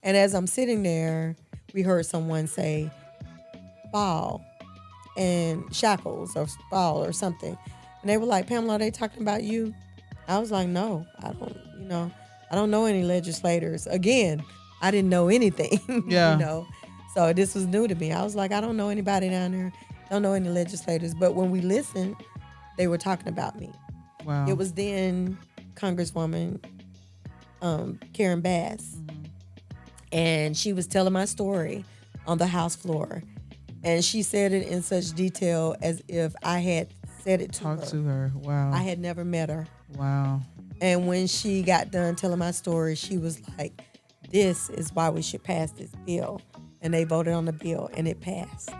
And as I'm sitting there, we heard someone say, ball and shackles or ball or something. And they were like, Pamela, are they talking about you? I was like, no, I don't know any legislators. Again, I didn't know anything, Yeah. So this was new to me. I was like, I don't know anybody down there. Don't know any legislators. But when we listened, they were talking about me. It Wow. was then Congresswoman Karen Bass, and she was telling my story on the House floor, and she said it in such detail as if I had said it to Talk her. to her. Wow. I had never met her, Wow. and when she got done telling my story, she was like, "This is why we should pass this bill," and they voted on the bill, and it passed.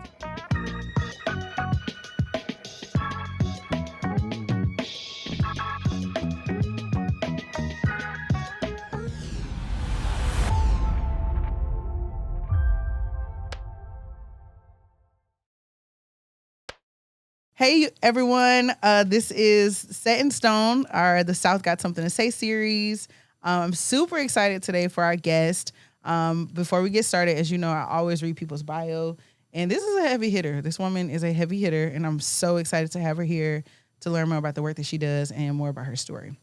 Hey everyone, this is Set in Stone, our The South Got Something to Say series. I'm super excited today for our guest. Before we get started, as you know, I always read people's bio, and this is a heavy hitter. This woman is a heavy hitter, and I'm so excited to have her here to learn more about the work that she does and more about her story.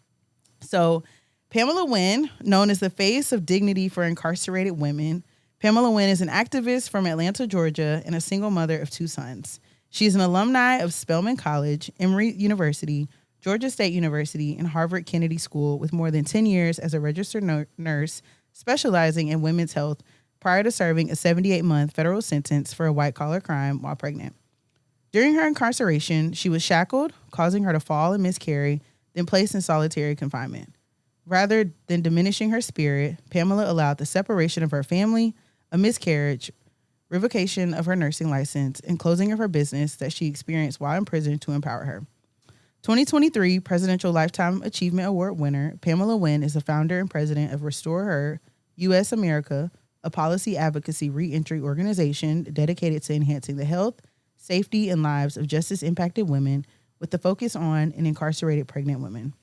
So, Pamela Winn, known as the face of dignity for incarcerated women, Pamela Winn is an activist from Atlanta, Georgia, and a single mother of 2 sons. She is an alumni of Spelman College, Emory University, Georgia State University, and Harvard Kennedy School with more than 10 years as a registered nurse specializing in women's health prior to serving a 78-month federal sentence for a white-collar crime while pregnant. During her incarceration, she was shackled, causing her to fall and miscarry, then placed in solitary confinement. Rather than diminishing her spirit, Pamela allowed the separation of her family, a miscarriage, revocation of her nursing license, and closing of her business that she experienced while in prison to empower her. 2023 Presidential Lifetime Achievement Award winner Pamela Winn is the founder and president of Restore Her U.S. America, a policy advocacy reentry organization dedicated to enhancing the health, safety, and lives of justice-impacted women with the focus on and incarcerated pregnant women.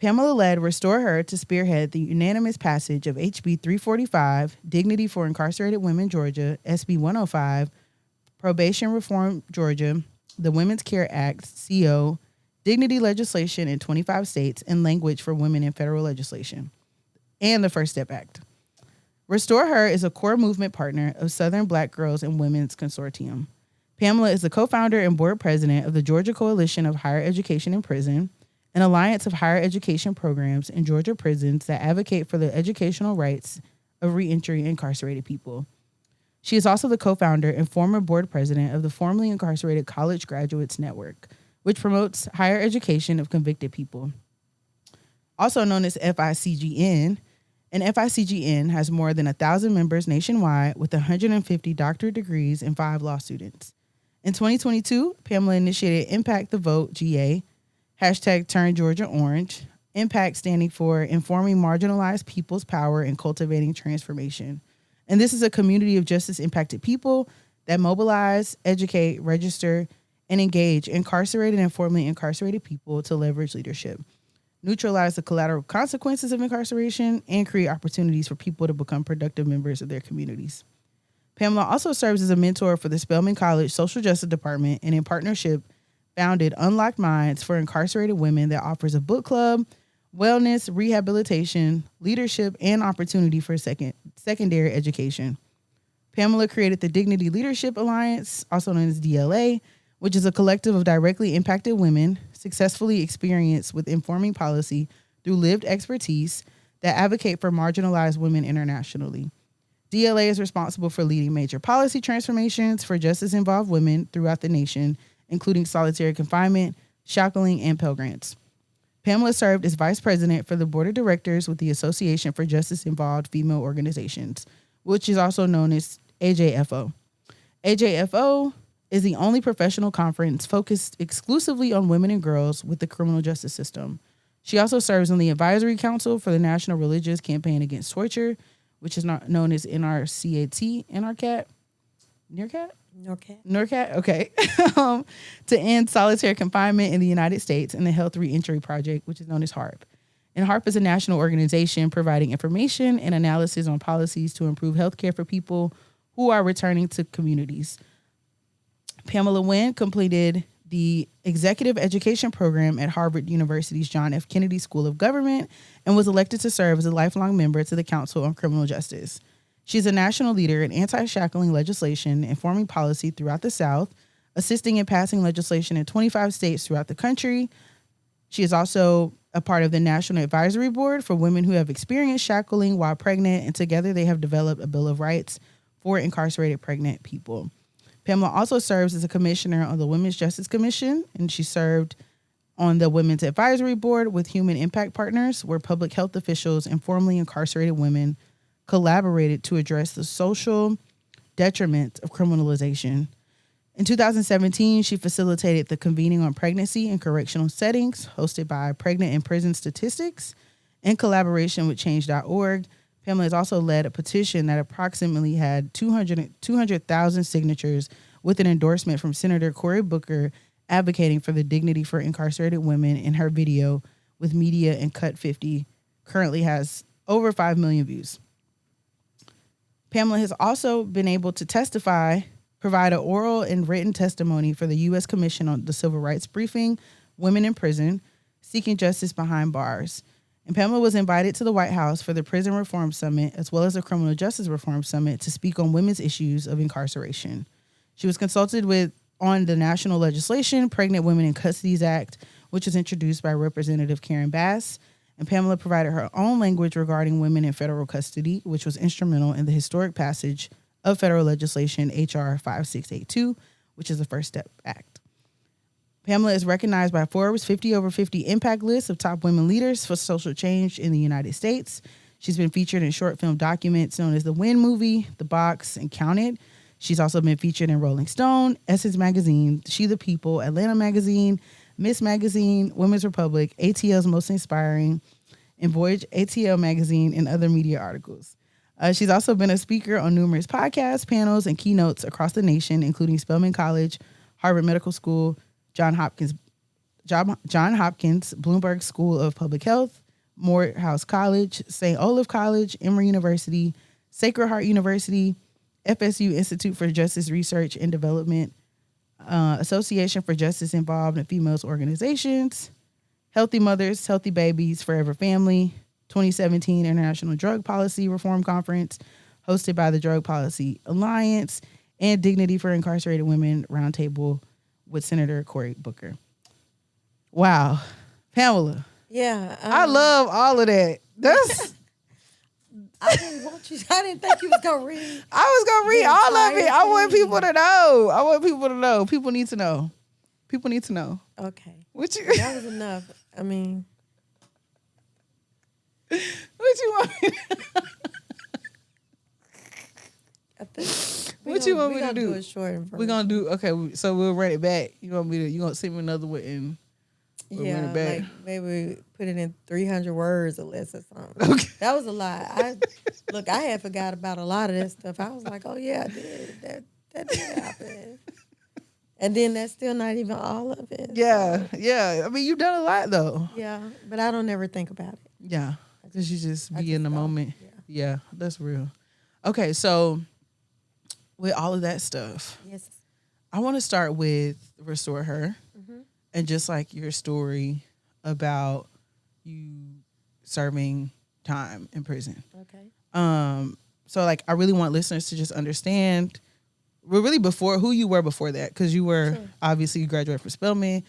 Pamela led Restore Her to spearhead the unanimous passage of HB 345, Dignity for Incarcerated Women Georgia, SB 105, Probation Reform Georgia, the Women's Care Act, CO, dignity legislation in 25 states, and language for women in federal legislation, and the First Step Act. Restore Her is a core movement partner of Southern Black Girls and Women's Consortium. Pamela is the co-founder and board president of the Georgia Coalition of Higher Education in Prison, an alliance of higher education programs in Georgia prisons that advocate for the educational rights of reentry incarcerated people. She is also the co-founder and former board president of the formerly incarcerated College Graduates Network, which promotes higher education of convicted people. Also known as FICGN, and FICGN has more than 1,000 members nationwide with 150 doctorate degrees and 5 law students. In 2022, Pamela initiated Impact the Vote GA, hashtag Turn Georgia Orange, IMPACT standing for Informing Marginalized People's Power and Cultivating Transformation. And this is a community of justice-impacted people that mobilize, educate, register, and engage incarcerated and formerly incarcerated people to leverage leadership, neutralize the collateral consequences of incarceration, and create opportunities for people to become productive members of their communities. Pamela also serves as a mentor for the Spelman College Social Justice Department and in partnership founded Unlocked Minds for incarcerated women that offers a book club, wellness, rehabilitation, leadership, and opportunity for secondary education. Pamela created the Dignity Leadership Alliance, also known as DLA, which is a collective of directly impacted women successfully experienced with informing policy through lived expertise that advocate for marginalized women internationally. DLA is responsible for leading major policy transformations for justice-involved women throughout the nation, including solitary confinement, shackling, and Pell Grants. Pamela served as vice president for the board of directors with the Association for Justice-Involved Female Organizations, which is also known as AJFO. AJFO is the only professional conference focused exclusively on women and girls with the criminal justice system. She also serves on the advisory council for the National Religious Campaign Against Torture, which is not known as NRCAT, NRCAT, NRCAT? NORCAT, okay, to end solitary confinement in the United States, and the Health Reentry Project, which is known as HARP. And HARP is a national organization providing information and analysis on policies to improve healthcare for people who are returning to communities. Pamela Winn completed the executive education program at Harvard University's John F. Kennedy School of Government and was elected to serve as a lifelong member to the Council on Criminal Justice. She's a national leader in anti-shackling legislation and forming policy throughout the South, assisting in passing legislation in 25 states throughout the country. She is also a part of the National Advisory Board for women who have experienced shackling while pregnant, and together they have developed a Bill of Rights for incarcerated pregnant people. Pamela also serves as a commissioner on the Women's Justice Commission, and she served on the Women's Advisory Board with Human Impact Partners, where public health officials and formerly incarcerated women collaborated to address the social detriment of criminalization. In 2017, she facilitated the Convening on Pregnancy in Correctional Settings, hosted by Pregnant in Prison Statistics, in collaboration with Change.org. Pamela has also led a petition that approximately had 200,000 signatures with an endorsement from Senator Cory Booker advocating for the dignity for incarcerated women. In her video with Media and Cut 50 currently has over 5 million views. Pamela has also been able to provide an oral and written testimony for the U.S. Commission on the Civil Rights Briefing, Women in Prison, Seeking Justice Behind Bars. And Pamela was invited to the White House for the Prison Reform Summit, as well as the Criminal Justice Reform Summit, to speak on women's issues of incarceration. She was consulted on the national legislation, Pregnant Women in Custody Act, which was introduced by Representative Karen Bass. And Pamela provided her own language regarding women in federal custody, which was instrumental in the historic passage of federal legislation, H.R. 5682, which is the First Step Act. Pamela is recognized by Forbes 50 over 50 impact list of top women leaders for social change in the United States. She's been featured in short film documents known as The Win Movie, The Box, and Counted. She's also been featured in Rolling Stone, Essence Magazine, She the People, Atlanta Magazine, Miss Magazine, Women's Republic, ATL's Most Inspiring, and Voyage ATL Magazine, and other media articles. She's also been a speaker on numerous podcasts, panels, and keynotes across the nation, including Spelman College, Harvard Medical School, Johns Hopkins, Bloomberg School of Public Health, Morehouse College, St. Olaf College, Emory University, Sacred Heart University, FSU Institute for Justice Research and Development, Association for Justice Involved in Females Organizations, Healthy Mothers, Healthy Babies, Forever Family, 2017 International Drug Policy Reform Conference, hosted by the Drug Policy Alliance, and Dignity for Incarcerated Women Roundtable with Senator Cory Booker. Wow. Pamela. Yeah. I love all of that. That's I didn't think you was going to read. I was going to read all of it. I want people to know. People need to know. Okay. That was enough. I mean, what you want me to What you want me to do? Do a short version. We're gonna do so we'll run it back. You gonna send me another one and we'll run it back. Like maybe put it in 300 words or less or something. Okay. That was a lot. I had forgot about a lot of that stuff. I was like, oh yeah, I did. That did happen. And then that's still not even all of it. Yeah, so. Yeah. I mean, you've done a lot though. Yeah, but I don't ever think about it. Yeah, because you just be in the moment. Yeah, that's real. Okay, so with all of that stuff, yes, I want to start with Restore Her, and just like your story about you serving time in prison. Okay. So like I really want listeners to just understand, really before who you were before that, because you were obviously you graduated from Spelman,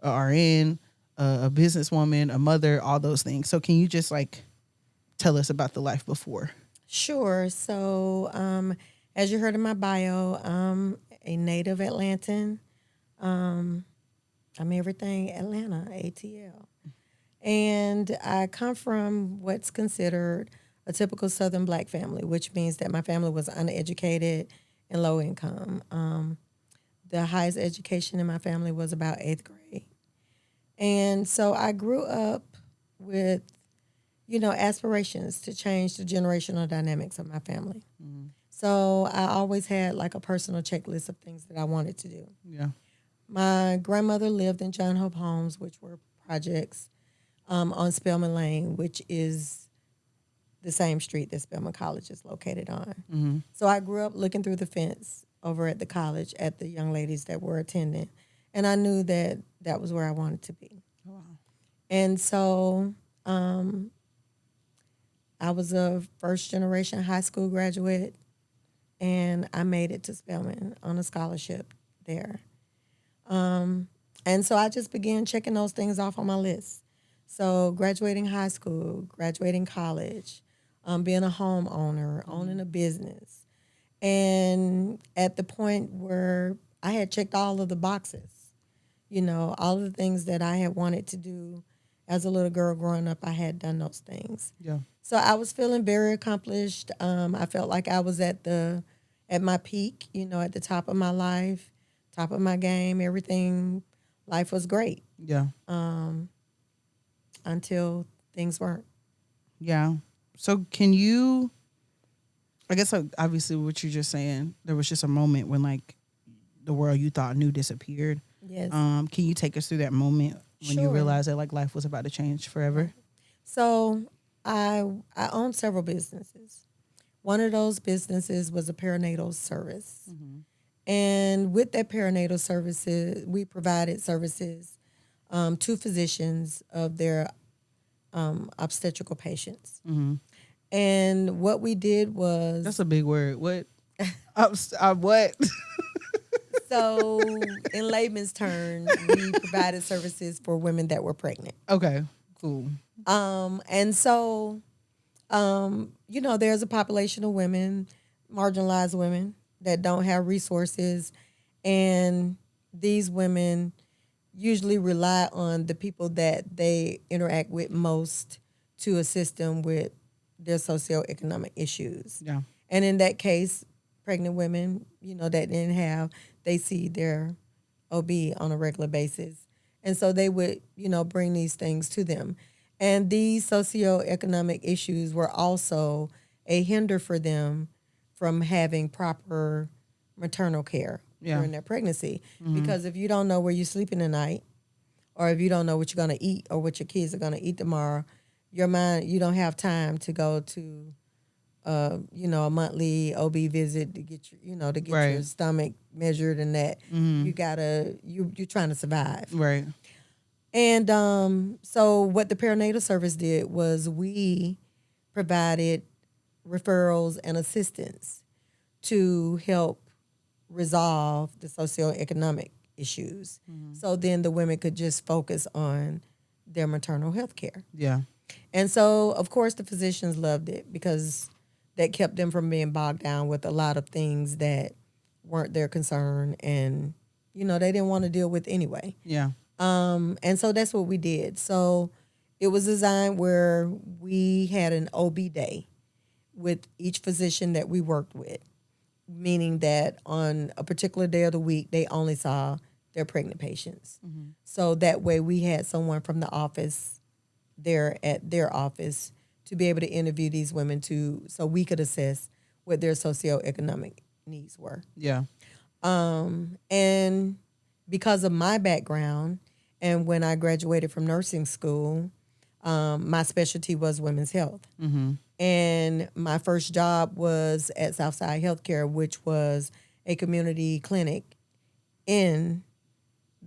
a RN, a businesswoman, a mother, all those things. So can you just like tell us about the life before? Sure. So, as you heard in my bio, I'm a native Atlantan. I'm everything Atlanta, ATL. And I come from what's considered a typical Southern Black family, which means that my family was uneducated and low income. The highest education in my family was about 8th grade. And so I grew up with aspirations to change the generational dynamics of my family. Mm-hmm. So I always had like a personal checklist of things that I wanted to do. Yeah. My grandmother lived in John Hope homes, which were projects. on Spelman Lane, which is the same street that Spelman College is located on. So I grew up looking through the fence over at the college at the young ladies that were attending, and I knew that that was where I wanted to be. Wow. And so I was a first generation high school graduate, and I made it to Spelman on a scholarship there. And so I just began checking those things off on my list. So graduating high school, graduating college, being a homeowner, owning a business. And at the point where I had checked all of the boxes, all of the things that I had wanted to do as a little girl growing up, I had done those things. Yeah. So I was feeling very accomplished. I felt like I was at my peak, at the top of my life, top of my game. Everything, life was great. Yeah. Until things weren't. Yeah. So can you, I guess obviously what you're just saying, there was just a moment when like the world you thought knew disappeared. Yes. Can you take us through that moment when you Sure. realized that like life was about to change forever? So I owned several businesses. One of those businesses was a perinatal service. And with that perinatal services, we provided services to physicians of their obstetrical patients. And what we did was... That's a big word. What? What? So in layman's terms, we provided services for women that were pregnant. Okay, cool. And so, there's a population of women, marginalized women, that don't have resources. And these women usually rely on the people that they interact with most to assist them with their socioeconomic issues. Yeah. And in that case, pregnant women, that didn't have, they see their OB on a regular basis. And so they would, bring these things to them. And these socioeconomic issues were also a hinder for them from having proper maternal care during their pregnancy. Because if you don't know where you're sleeping tonight, or if you don't know what you're going to eat or what your kids are going to eat tomorrow, you don't have time to go to a monthly OB visit to get your stomach measured and that. You're trying to survive. Right. And so what the perinatal service did was we provided referrals and assistance to help resolve the socioeconomic issues. So then the women could just focus on their maternal health care. Yeah. And so, of course, the physicians loved it because that kept them from being bogged down with a lot of things that weren't their concern and, they didn't want to deal with anyway. Yeah. And so that's what we did. So it was designed where we had an OB day with each physician that we worked with, meaning that on a particular day of the week, they only saw their pregnant patients. So that way we had someone from the office there at their office to be able to interview these women so we could assess what their socioeconomic needs were. Yeah. And because of my background and when I graduated from nursing school, my specialty was women's health. And my first job was at Southside Healthcare, which was a community clinic in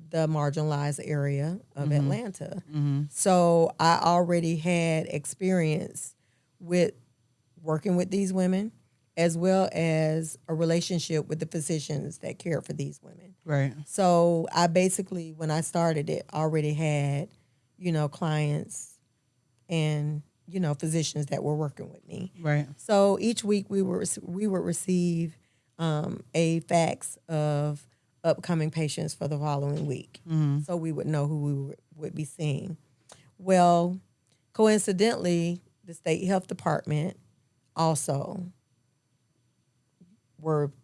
the marginalized area of Atlanta. So I already had experience with working with these women as well as a relationship with the physicians that care for these women. Right. So I basically, when I started it, already had, clients and, physicians that were working with me. Right. So each week we would receive a fax of upcoming patients for the following week. So we would know who we would be seeing. Well, coincidentally, the state health department also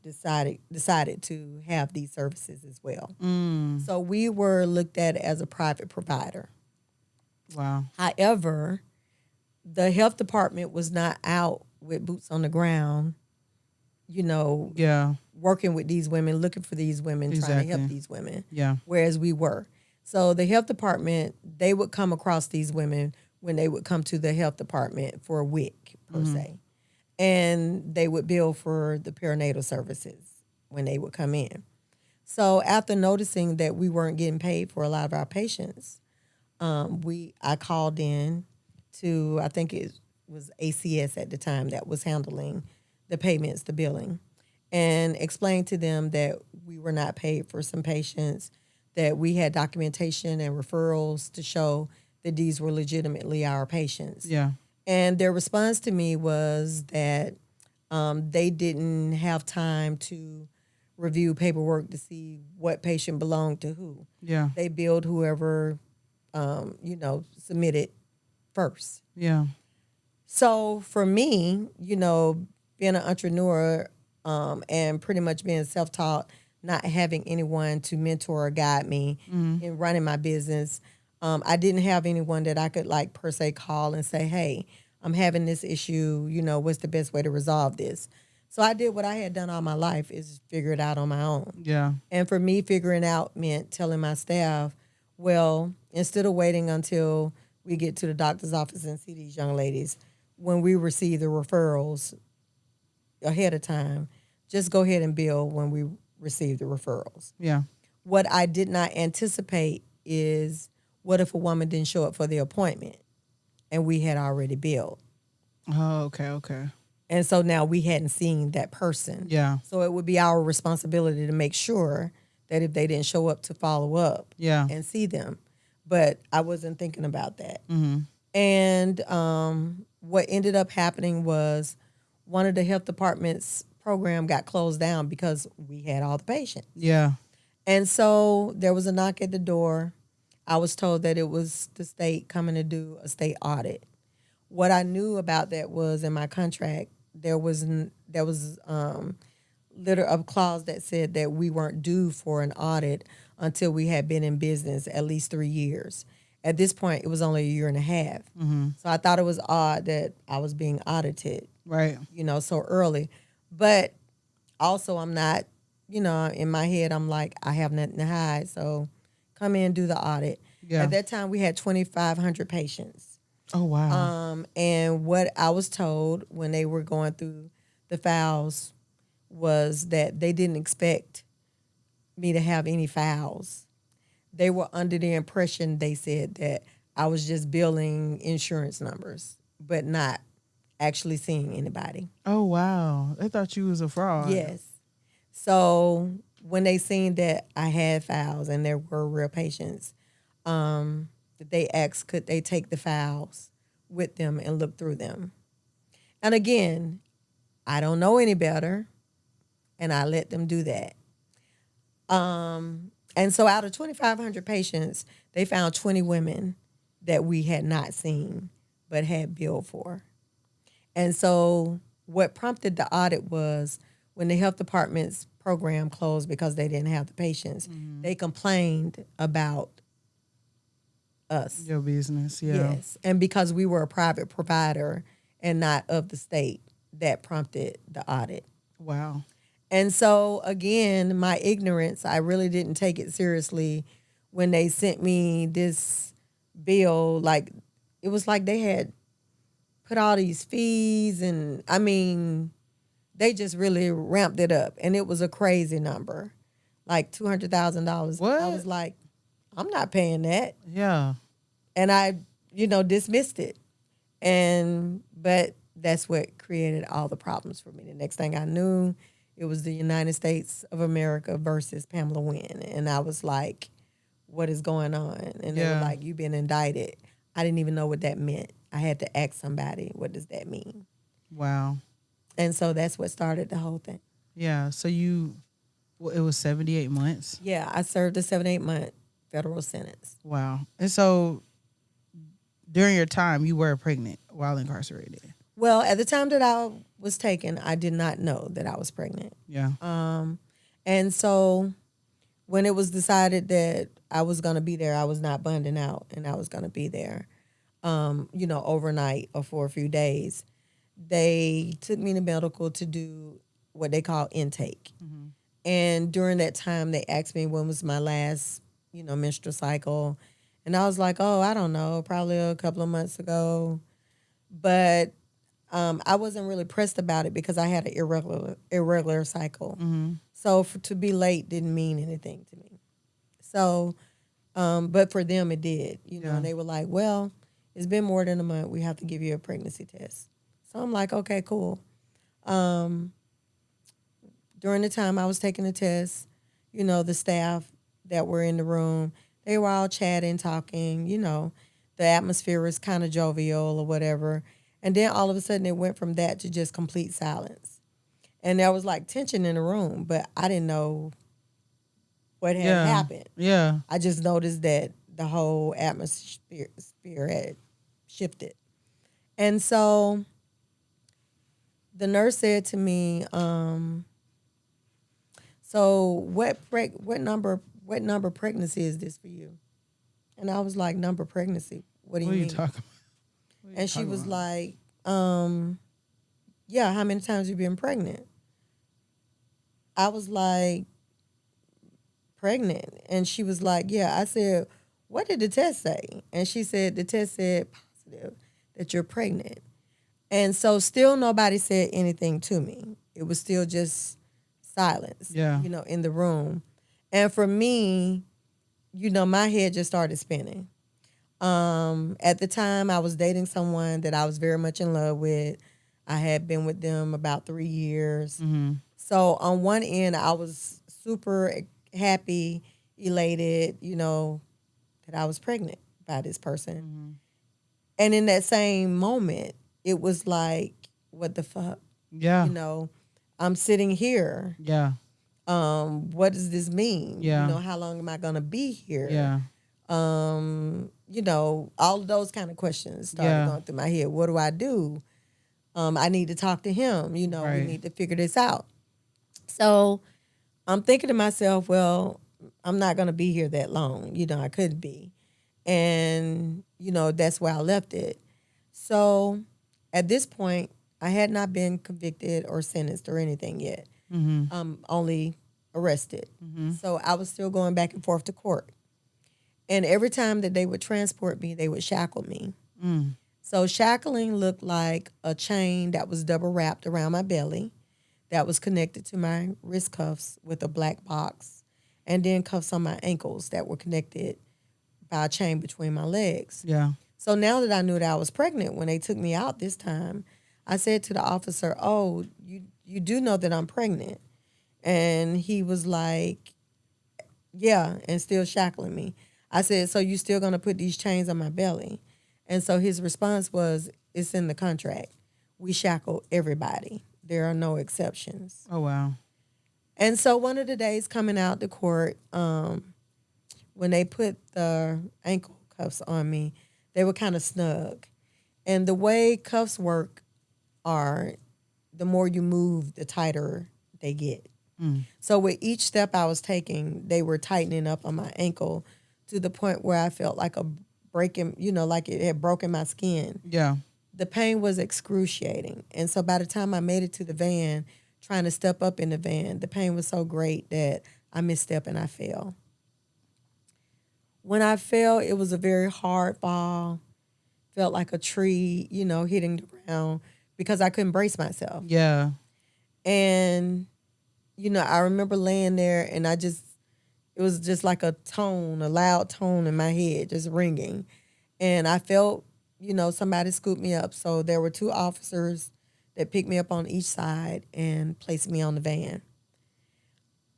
decided to have these services as well. So we were looked at as a private provider. Wow. However, the health department was not out with boots on the ground, Yeah. working with these women, looking for these women, trying to help Exactly. these women. Yeah. Whereas we were. So the health department, they would come across these women when they would come to the health department for a week per se. And they would bill for the perinatal services when they would come in. So after noticing that we weren't getting paid for a lot of our patients, I called in to, I think it was ACS at the time that was handling the payments, the billing, and explained to them that we were not paid for some patients, that we had documentation and referrals to show that these were legitimately our patients. Yeah. And their response to me was that they didn't have time to review paperwork to see what patient belonged to who. Yeah. They billed whoever, submitted first. Yeah. So for me, being an entrepreneur and pretty much being self-taught, not having anyone to mentor or guide me in running my business, I didn't have anyone that I could like per se call and say, hey, I'm having this issue, what's the best way to resolve this? So I did what I had done all my life, is figure it out on my own. Yeah. And for me, figuring out meant telling my staff, well, instead of waiting until we get to the doctor's office and see these young ladies, when we receive the referrals ahead of time, just go ahead and bill when we receive the referrals. Yeah. What I did not anticipate is, what if a woman didn't show up for the appointment and we had already billed? Oh, okay. Okay. And so now we hadn't seen that person. Yeah. So it would be our responsibility to make sure that if they didn't show up to follow up Yeah. and see them. But I wasn't thinking about that. Mm-hmm. And what ended up happening was one of the health department's program got closed down because we had all the patients. Yeah. And so there was a knock at the door. I was told that it was the state coming to do a state audit. What I knew about that was in my contract, there was a clause that said that we weren't due for an audit until we had been in business at least 3 years. At this point, it was only a year and a half. Mm-hmm. So I thought it was odd that I was being audited, Right. so early. But also I'm not, in my head, I'm like, I have nothing to hide. So come in, do the audit. Yeah. At that time, we had 2,500 patients. Oh, wow. And what I was told when they were going through the files was that they didn't expect me to have any files. They were under the impression, they said, that I was just billing insurance numbers, but not actually seeing anybody. Oh, wow. They thought you was a fraud. Yes. So when they seen that I had files and there were real patients, they asked, could they take the files with them and look through them? And again, I don't know any better, and I let them do that. And so out of 2,500 patients, they found 20 women that we had not seen but had billed for. And so what prompted the audit was when the health department's program closed because they didn't have the patients, they complained about us. Your business, yeah. Yes. And because we were a private provider and not of the state, that prompted the audit. Wow. And so, again, my ignorance, I really didn't take it seriously when they sent me this bill. Like, it was like they had put all these fees, and I mean, they just really ramped it up. And it was a crazy number, like $200,000. What? I was like, I'm not paying that. Yeah. And I, dismissed it. But that's what created all the problems for me. The next thing I knew, it was the United States of America versus Pamela Winn. And I was like, what is going on? And they were like, you've been indicted. I didn't even know what that meant. I had to ask somebody, what does that mean? Wow. And so that's what started the whole thing. Yeah. So it was 78 months. Yeah, I served a 7-8 month federal sentence. Wow. And so during your time, you were pregnant while incarcerated. Well, at the time that I was taken, I did not know that I was pregnant. Yeah. And so when it was decided that I was going to be there, I was not bonding out and I was going to be there, overnight or for a few days. They took me to medical to do what they call intake. Mm-hmm. And during that time, they asked me when was my last, menstrual cycle. And I was like, oh, I don't know, probably a couple of months ago. But I wasn't really pressed about it because I had an irregular cycle. So to be late didn't mean anything to me. So, but for them it did, Yeah. and they were like, well, it's been more than a month. We have to give you a pregnancy test. So I'm like, okay, cool. During the time I was taking the test, the staff that were in the room, they were all chatting, talking, the atmosphere was kind of jovial or whatever. And then all of a sudden it went from that to just complete silence. And there was like tension in the room, but I didn't know what had Yeah. happened. Yeah. I just noticed that the whole atmosphere had shifted. And so the nurse said to me, so what number pregnancy is this for you? And I was like, number pregnancy? What do What you are you mean? talking about? What are you And she talking was about? like, yeah, how many times you been pregnant? I was like, pregnant. And she was like, yeah. I said, what did the test say? And she said, the test said positive, that you're pregnant. And so still nobody said anything to me. It was still just silence, Yeah. in the room. And for me, my head just started spinning. At the time, I was dating someone that I was very much in love with. I had been with them about 3 years. So on one end, I was super happy, elated, that I was pregnant by this person. And in that same moment, it was like, what the fuck? Yeah. I'm sitting here. Yeah. What does this mean? Yeah. How long am I going to be here? Yeah. All of those kind of questions started Yeah. going through my head. What do I do? I need to talk to him. We Right. need to figure this out. So I'm thinking to myself, well, I'm not going to be here that long. I could be. And, that's where I left it. So at this point, I had not been convicted or sentenced or anything yet. Only arrested. So I was still going back and forth to court. And every time that they would transport me, they would shackle me. So shackling looked like a chain that was double wrapped around my belly that was connected to my wrist cuffs with a black box, and then cuffs on my ankles that were connected by a chain between my legs. Yeah. So now that I knew that I was pregnant, when they took me out this time, I said to the officer, oh, you do know that I'm pregnant? And he was like, yeah, and still shackling me. I said, so you still gonna put these chains on my belly? And so his response was, it's in the contract. We shackle everybody. There are no exceptions. Oh wow. And so one of the days coming out to court, when they put the ankle cuffs on me, they were kind of snug. And the way cuffs work are, the more you move, the tighter they get. So with each step I was taking, they were tightening up on my ankle to the point where I felt like a breaking, like it had broken my skin. Yeah. The pain was excruciating. And so by the time I made it to the van, trying to step up in the van, the pain was so great that I misstepped and I fell. When I fell, it was a very hard fall. Felt like a tree, hitting the ground because I couldn't brace myself. Yeah. And, I remember laying there and it was just like a loud tone in my head, just ringing. And I felt, somebody scooped me up. So there were two officers that picked me up on each side and placed me on the van.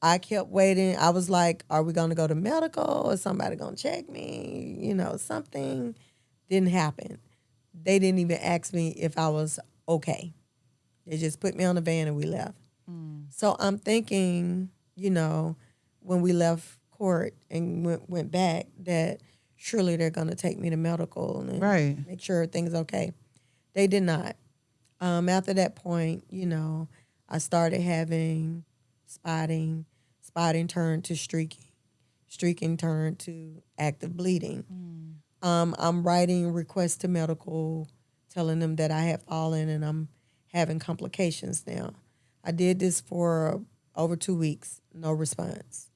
I kept waiting. I was like, are we going to go to medical? Is somebody going to check me? Something didn't happen. They didn't even ask me if I was okay. They just put me on the van and we left. So I'm thinking, when we left court and went back, that surely they're going to take me to medical and Right. make sure everything's okay. They did not. After that point, I started having spotting. Spotting turned to streaking. Streaking turned to active bleeding. I'm writing requests to medical, telling them that I have fallen and I'm having complications now. I did this for over 2 weeks, no response.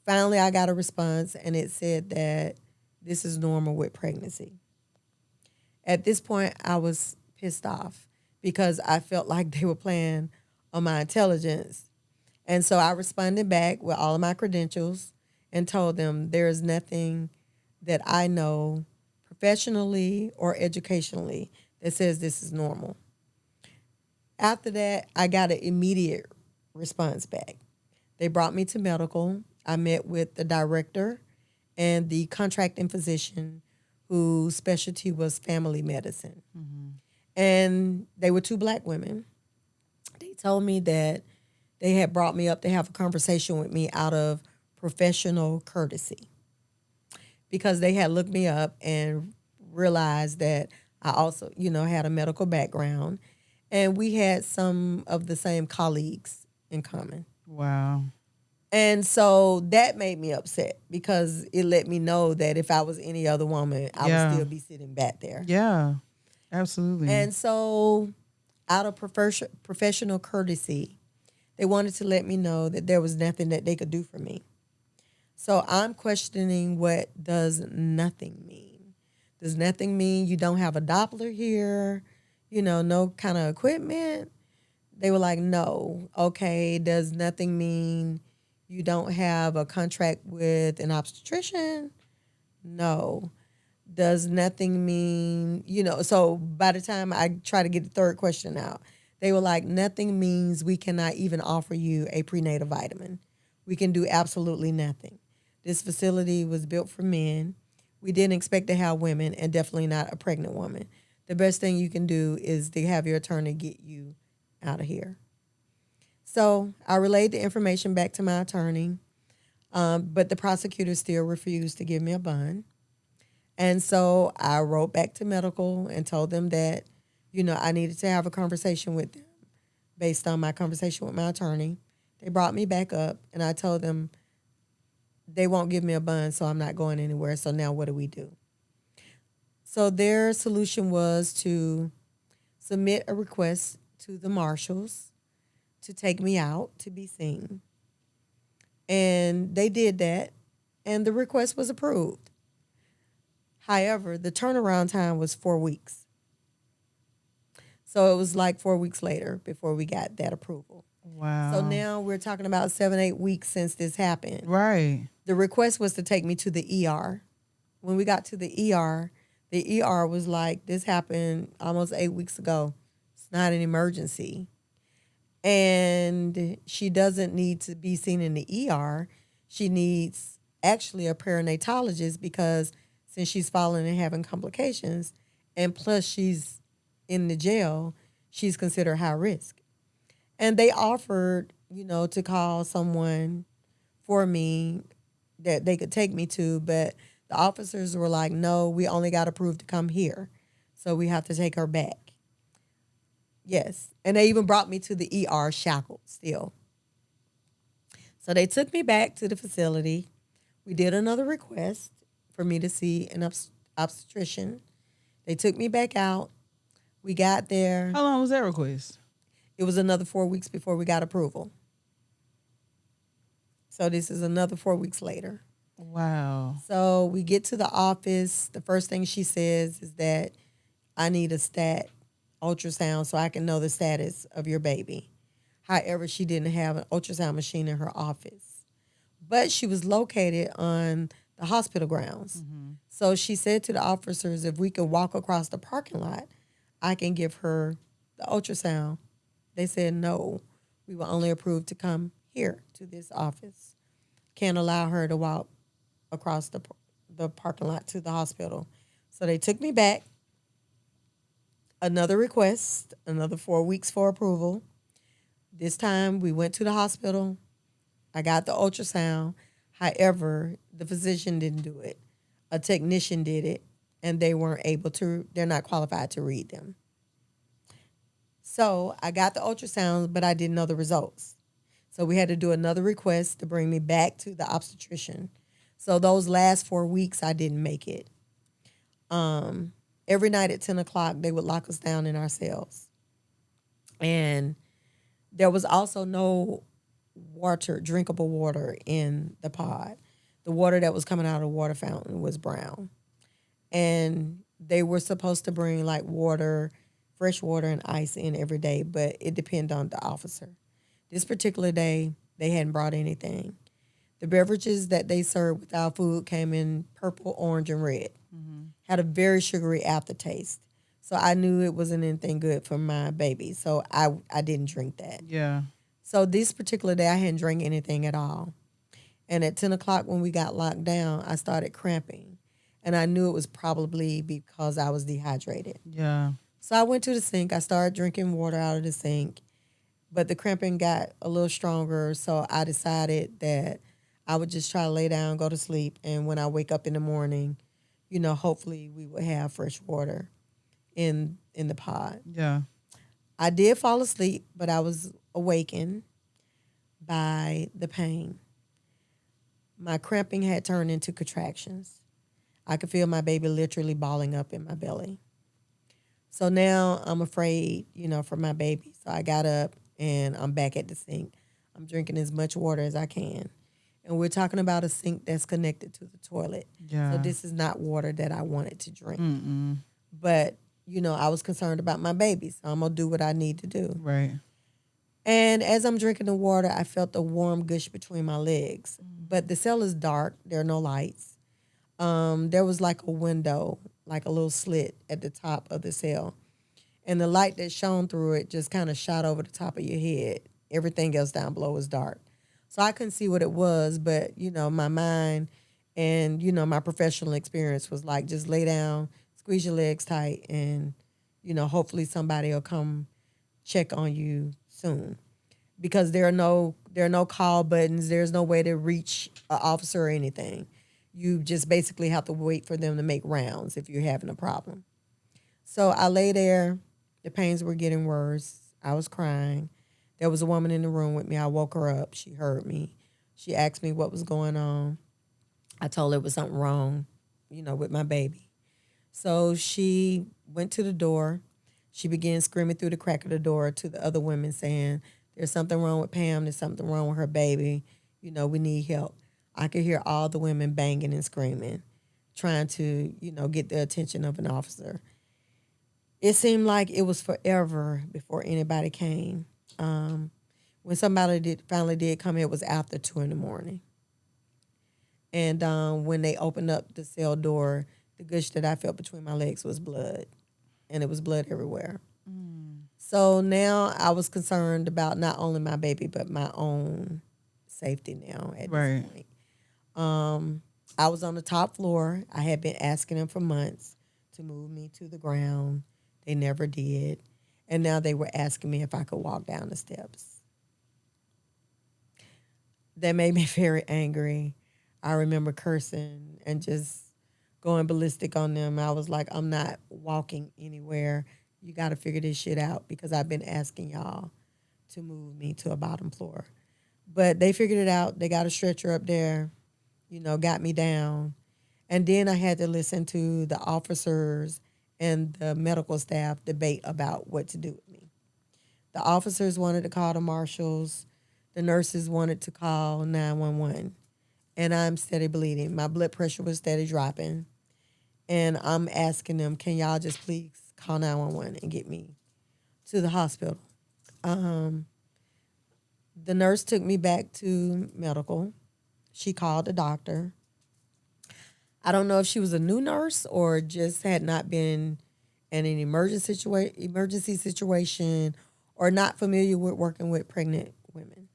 Finally, I got a response, and it said that this is normal with pregnancy. At this point, I was pissed off because I felt like they were playing on my intelligence. And so I responded back with all of my credentials and told them there is nothing that I know professionally or educationally that says this is normal. After that, I got an immediate response back. They brought me to medical. I met with the director and the contracting physician whose specialty was family medicine. And they were two black women. They told me that they had brought me up to have a conversation with me out of professional courtesy because they had looked me up and realized that I also, had a medical background and we had some of the same colleagues in common. Wow. And so that made me upset because it let me know that if I was any other woman, I would still be sitting back there. Yeah, absolutely. And so out of professional courtesy, they wanted to let me know that there was nothing that they could do for me. So I'm questioning, what does nothing mean? Does nothing mean you don't have a Doppler here? No kind of equipment? They were like, no. Okay, does nothing mean you don't have a contract with an obstetrician? No. Does nothing mean, so by the time I try to get the third question out, they were like, nothing means we cannot even offer you a prenatal vitamin. We can do absolutely nothing. This facility was built for men. We didn't expect to have women, and definitely not a pregnant woman. The best thing you can do is to have your attorney get you out of here. So I relayed the information back to my attorney, but the prosecutor still refused to give me a bond. And so I wrote back to medical and told them that, I needed to have a conversation with them based on my conversation with my attorney. They brought me back up, and I told them they won't give me a bond, so I'm not going anywhere. So now what do we do? So their solution was to submit a request to the marshals to take me out to be seen. And they did that, and the request was approved. However, the turnaround time was 4 weeks. So it was like 4 weeks later before we got that approval. Wow. So now we're talking about 7-8 weeks since this happened. Right. The request was to take me to the ER. When we got to the ER was like, this happened almost 8 weeks ago. It's not an emergency. And she doesn't need to be seen in the ER. She needs actually a perinatologist because since she's falling and having complications, and plus she's in the jail, she's considered high risk. And they offered, to call someone for me that they could take me to, but the officers were like, no, we only got approved to come here. So we have to take her back. Yes. And they even brought me to the ER shackled still. So they took me back to the facility. We did another request for me to see an obstetrician. They took me back out. We got there. How long was that request? It was another 4 weeks before we got approval. So this is another 4 weeks later. Wow. So we get to the office. The first thing she says is that I need a stat ultrasound so I can know the status of your baby. However, she didn't have an ultrasound machine in her office. But she was located on the hospital grounds. Mm-hmm. So she said to the officers, if we could walk across the parking lot, I can give her the ultrasound. They said, no, we were only approved to come here to this office. Can't allow her to walk across the parking lot to the hospital. So they took me back. Another request, another 4 weeks for approval. This time we went to the hospital. I got the ultrasound. However, the physician didn't do it. A technician did it, and they're not qualified to read them. So I got the ultrasounds, but I didn't know the results. So we had to do another request to bring me back to the obstetrician. So those last 4 weeks, I didn't make it. Every night at 10 o'clock, they would lock us down in our cells. And there was also no water, drinkable water in the pod. The water that was coming out of the water fountain was brown. And they were supposed to bring like water, fresh water and ice in every day, but it depended on the officer. This particular day, they hadn't brought anything. The beverages that they served with our food came in purple, orange, and red. Had a very sugary aftertaste. So I knew it wasn't anything good for my baby. So I didn't drink that. Yeah. So this particular day, I hadn't drank anything at all. And at 10 o'clock when we got locked down, I started cramping. And I knew it was probably because I was dehydrated. Yeah. So I went to the sink. I started drinking water out of the sink. But the cramping got a little stronger. So I decided that I would just try to lay down, go to sleep. And when I wake up in the morning, hopefully we would have fresh water in the pod. Yeah. I did fall asleep, but I was awakened by the pain. My cramping had turned into contractions. I could feel my baby literally balling up in my belly. So now I'm afraid, for my baby. So I got up and I'm back at the sink. I'm drinking as much water as I can. And we're talking about a sink that's connected to the toilet. Yeah. So this is not water that I wanted to drink. Mm-mm. But, I was concerned about my baby. So I'm going to do what I need to do. Right. And as I'm drinking the water, I felt a warm gush between my legs. But the cell is dark. There are no lights. There was like a window, like a little slit at the top of the cell. And the light that shone through it just kind of shot over the top of your head. Everything else down below was dark. So I couldn't see what it was, but, my mind and, my professional experience was like, just lay down, squeeze your legs tight, and, hopefully somebody will come check on you soon. Because there are no call buttons. There's no way to reach an officer or anything. You just basically have to wait for them to make rounds if you're having a problem. So I lay there. The pains were getting worse. I was crying. There was a woman in the room with me. I woke her up. She heard me. She asked me what was going on. I told her it was something wrong, with my baby. So she went to the door. She began screaming through the crack of the door to the other women saying, there's something wrong with Pam. There's something wrong with her baby. We need help. I could hear all the women banging and screaming, trying to, get the attention of an officer. It seemed like it was forever before anybody came. When somebody finally did come, it was after 2 a.m. And when they opened up the cell door, the gush that I felt between my legs was blood, and it was blood everywhere. So now I was concerned about not only my baby, but my own safety now at this point. I was on the top floor. I had been asking them for months to move me to the ground. They never did. And now they were asking me if I could walk down the steps. That made me very angry. I remember cursing and just going ballistic on them. I was like, I'm not walking anywhere. You got to figure this shit out because I've been asking y'all to move me to a bottom floor. But they figured it out. They got a stretcher up there, got me down. And then I had to listen to the officers and the medical staff debate about what to do with me. The officers wanted to call the marshals. The nurses wanted to call 911. And I'm steady bleeding. My blood pressure was steady dropping. And I'm asking them, can y'all just please call 911 and get me to the hospital? The nurse took me back to medical. She called the doctor. I don't know if she was a new nurse or just had not been in an emergency situation or not familiar with working with pregnant women.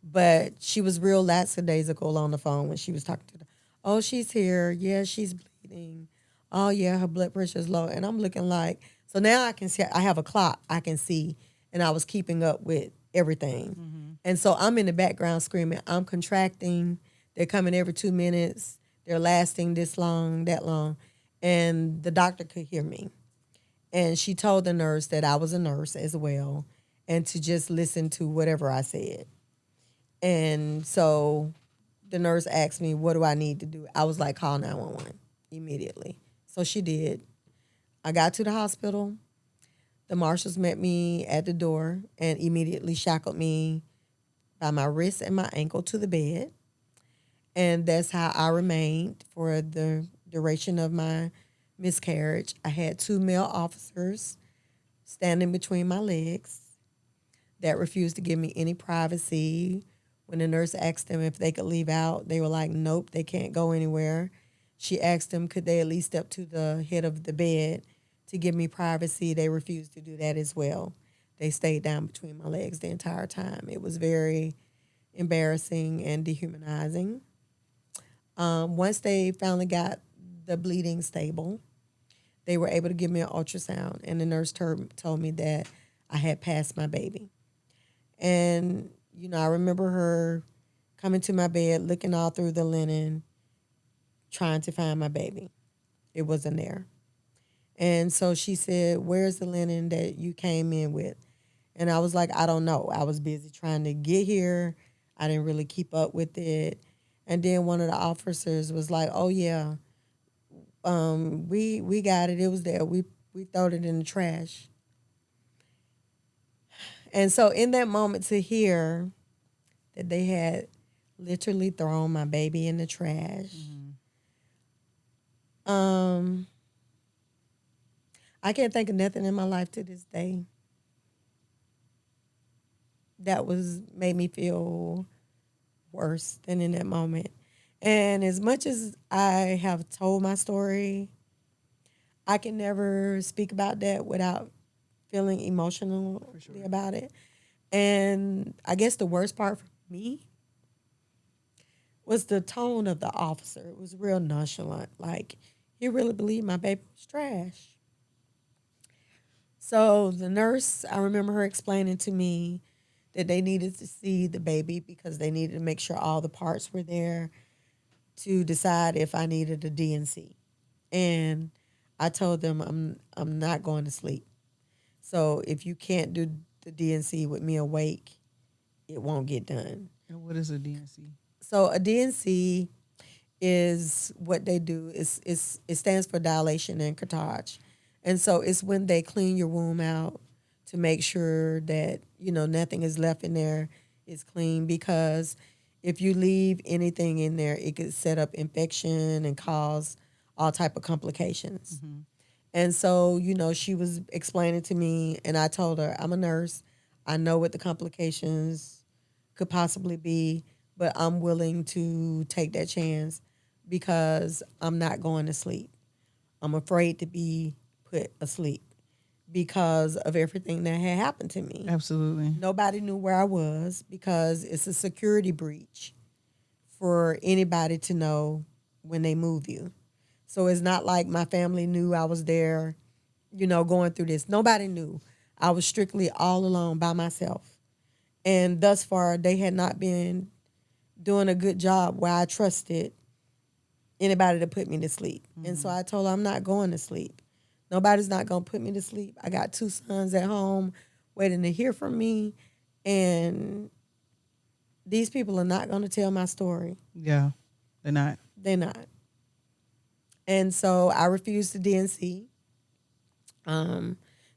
But she was real lackadaisical on the phone when she was talking to them. Oh, she's here. Yeah, she's bleeding. Oh, yeah, her blood pressure is low. And I'm looking like, so now I can see, I have a clock I can see, and I was keeping up with everything. Mm-hmm. And so I'm in the background screaming, I'm contracting. They're coming every 2 minutes. They're lasting this long, that long. And the doctor could hear me. And she told the nurse that I was a nurse as well and to just listen to whatever I said. And so the nurse asked me, what do I need to do? I was like, call 911 immediately. So she did. I got to the hospital. The marshals met me at the door and immediately shackled me, by my wrist and my ankle to the bed. And that's how I remained for the duration of my miscarriage. I had two male officers standing between my legs that refused to give me any privacy. When the nurse asked them if they could leave out, they were like, nope, they can't go anywhere. She asked them, could they at least step to the head of the bed to give me privacy? They refused to do that as well. They stayed down between my legs the entire time. It was very embarrassing and dehumanizing. Once they finally got the bleeding stable, they were able to give me an ultrasound, and the nurse told me that I had passed my baby. And, I remember her coming to my bed, looking all through the linen, trying to find my baby. It wasn't there. And so she said, where's the linen that you came in with? And I was like, I don't know. I was busy trying to get here. I didn't really keep up with it. And then one of the officers was like, oh, yeah, we got it. It was there. We throwed it in the trash. And so in that moment to hear that they had literally thrown my baby in the trash, I can't think of nothing in my life to this day that was made me feel worse than in that moment. And as much as I have told my story, I can never speak about that without feeling emotionally about it. And I guess the worst part for me was the tone of the officer. It was real nonchalant. Like, he really believed my baby was trash. So the nurse, I remember her explaining to me that they needed to see the baby because they needed to make sure all the parts were there to decide if I needed a DNC. And I told them I'm not going to sleep. So if you can't do the DNC with me awake, it won't get done. And what is a DNC? So a DNC is what they do. It stands for dilation and curettage. And so it's when they clean your womb out to make sure that, nothing is left in there is clean, because if you leave anything in there, it could set up infection and cause all type of complications. Mm-hmm. And so, she was explaining to me, and I told her, I'm a nurse. I know what the complications could possibly be, but I'm willing to take that chance because I'm not going to sleep. I'm afraid to be put asleep because of everything that had happened to me. Absolutely. Nobody knew where I was because it's a security breach for anybody to know when they move you. So it's not like my family knew I was there, going through this. Nobody knew. I was strictly all alone by myself. And thus far, they had not been doing a good job where I trusted anybody to put me to sleep. Mm-hmm. And so I told her, I'm not going to sleep. Nobody's not going to put me to sleep. I got two sons at home waiting to hear from me. And these people are not going to tell my story. Yeah, they're not. They're not. And so I refused the DNC.